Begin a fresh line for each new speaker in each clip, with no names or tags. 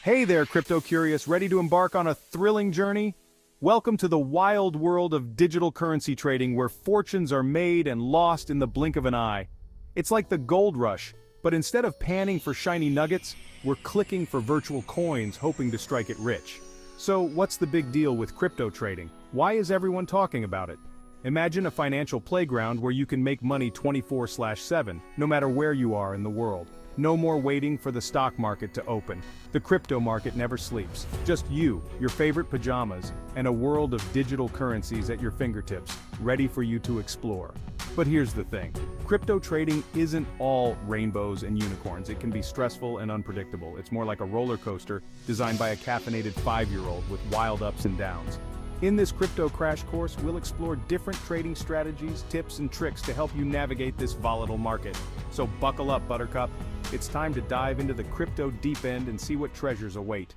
Hey there, crypto curious, ready to embark on a thrilling journey? Welcome to the wild world of digital currency trading where fortunes are made and lost in the blink of an eye. It's like the gold rush, but instead of panning for shiny nuggets, we're clicking for virtual coins hoping to strike it rich. So what's the big deal with crypto trading? Why is everyone talking about it? Imagine a financial playground where you can make money 24/7, no matter where you are in the world. No more waiting for the stock market to open. The crypto market never sleeps. Just you, your favorite pajamas, and a world of digital currencies at your fingertips, ready for you to explore. But here's the thing. Crypto trading isn't all rainbows and unicorns. It can be stressful and unpredictable. It's more like a roller coaster designed by a caffeinated 5-year-old with wild ups and downs. In this crypto crash course, we'll explore different trading strategies, tips, and tricks to help you navigate this volatile market. So buckle up, Buttercup. It's time to dive into the crypto deep end and see what treasures await.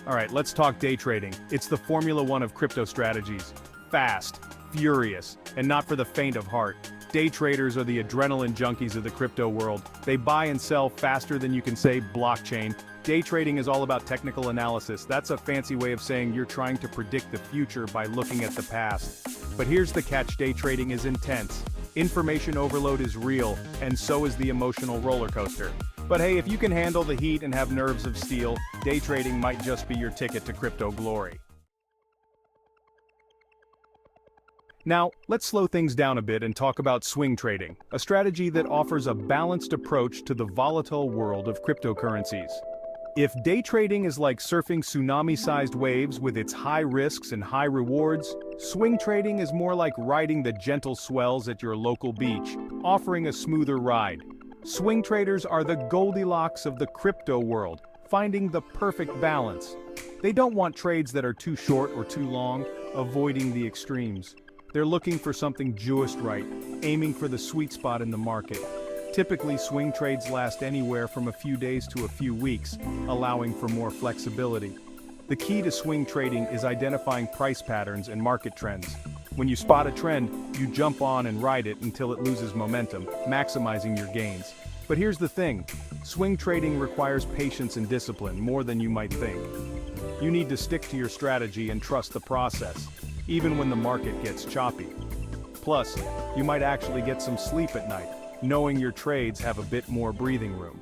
All right, let's talk day trading. It's the Formula One of crypto strategies. Fast, furious, and not for the faint of heart. Day traders are the adrenaline junkies of the crypto world. They buy and sell faster than you can say blockchain. Day trading is all about technical analysis. That's a fancy way of saying you're trying to predict the future by looking at the past. But here's the catch: day trading is intense. Information overload is real, and so is the emotional roller coaster. But hey, if you can handle the heat and have nerves of steel, day trading might just be your ticket to crypto glory. Now, let's slow things down a bit and talk about swing trading, a strategy that offers a balanced approach to the volatile world of cryptocurrencies. If day trading is like surfing tsunami-sized waves with its high risks and high rewards, swing trading is more like riding the gentle swells at your local beach, offering a smoother ride. Swing traders are the Goldilocks of the crypto world, finding the perfect balance. They don't want trades that are too short or too long, avoiding the extremes. They're looking for something just right, aiming for the sweet spot in the market. Typically, swing trades last anywhere from a few days to a few weeks, allowing for more flexibility. The key to swing trading is identifying price patterns and market trends. When you spot a trend, you jump on and ride it until it loses momentum, maximizing your gains. But here's the thing: swing trading requires patience and discipline more than you might think. You need to stick to your strategy and trust the process, even when the market gets choppy. Plus, you might actually get some sleep at night, knowing your trades have a bit more breathing room.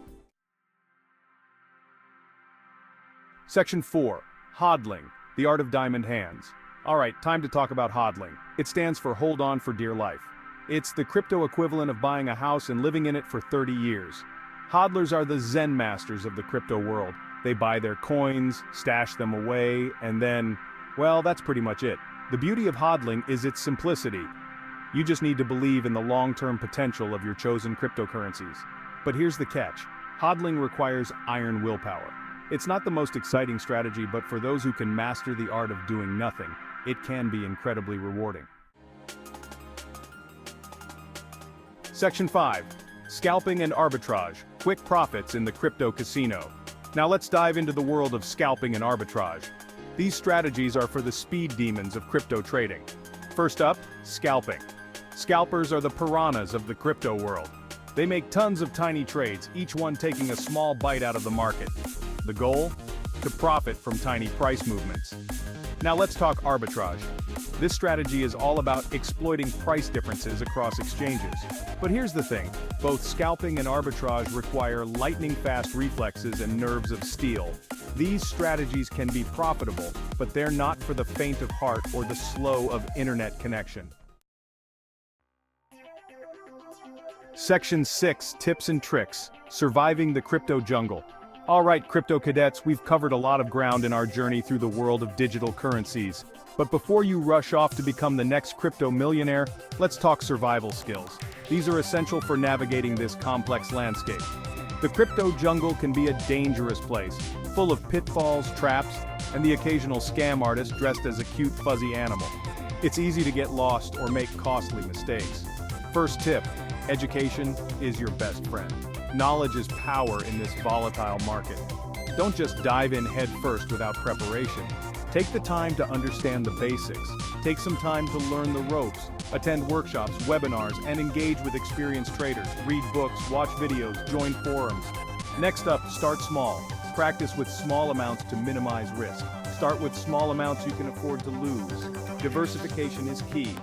Section 4. HODLing, the art of diamond hands. Alright, time to talk about HODLing. It stands for hold on for dear life. It's the crypto equivalent of buying a house and living in it for 30 years. HODLers are the Zen masters of the crypto world. They buy their coins, stash them away, and then, well, that's pretty much it. The beauty of HODLing is its simplicity. You just need to believe in the long-term potential of your chosen cryptocurrencies. But here's the catch: HODLing requires iron willpower. It's not the most exciting strategy, but for those who can master the art of doing nothing, it can be incredibly rewarding. Section 5. Scalping and arbitrage, quick profits in the crypto casino. Now let's dive into the world of scalping and arbitrage. These strategies are for the speed demons of crypto trading. First up, scalping. Scalpers are the piranhas of the crypto world. They make tons of tiny trades, each one taking a small bite out of the market. The goal? To profit from tiny price movements. Now let's talk arbitrage. This strategy is all about exploiting price differences across exchanges. But here's the thing: both scalping and arbitrage require lightning-fast reflexes and nerves of steel. These strategies can be profitable, but they're not for the faint of heart or the slow of internet connection. Section 6. Tips and tricks. Surviving the crypto jungle. Alright, crypto cadets, we've covered a lot of ground in our journey through the world of digital currencies. But before you rush off to become the next crypto millionaire, let's talk survival skills. These are essential for navigating this complex landscape. The crypto jungle can be a dangerous place, full of pitfalls, traps, and the occasional scam artist dressed as a cute fuzzy animal. It's easy to get lost or make costly mistakes. First tip: education is your best friend. Knowledge is power in this volatile market. Don't just dive in head first without preparation. Take the time to understand the basics. Take some time to learn the ropes. Attend workshops, webinars, and engage with experienced traders. Read books, watch videos, join forums. Next up, start small. Practice with small amounts to minimize risk. Start with small amounts you can afford to lose. Diversification is key.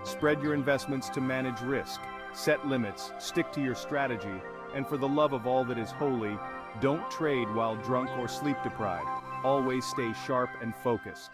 Spread your investments to manage risk. Set limits, stick to your strategy, and for the love of all that is holy, don't trade while drunk or sleep deprived. Always stay sharp and focused.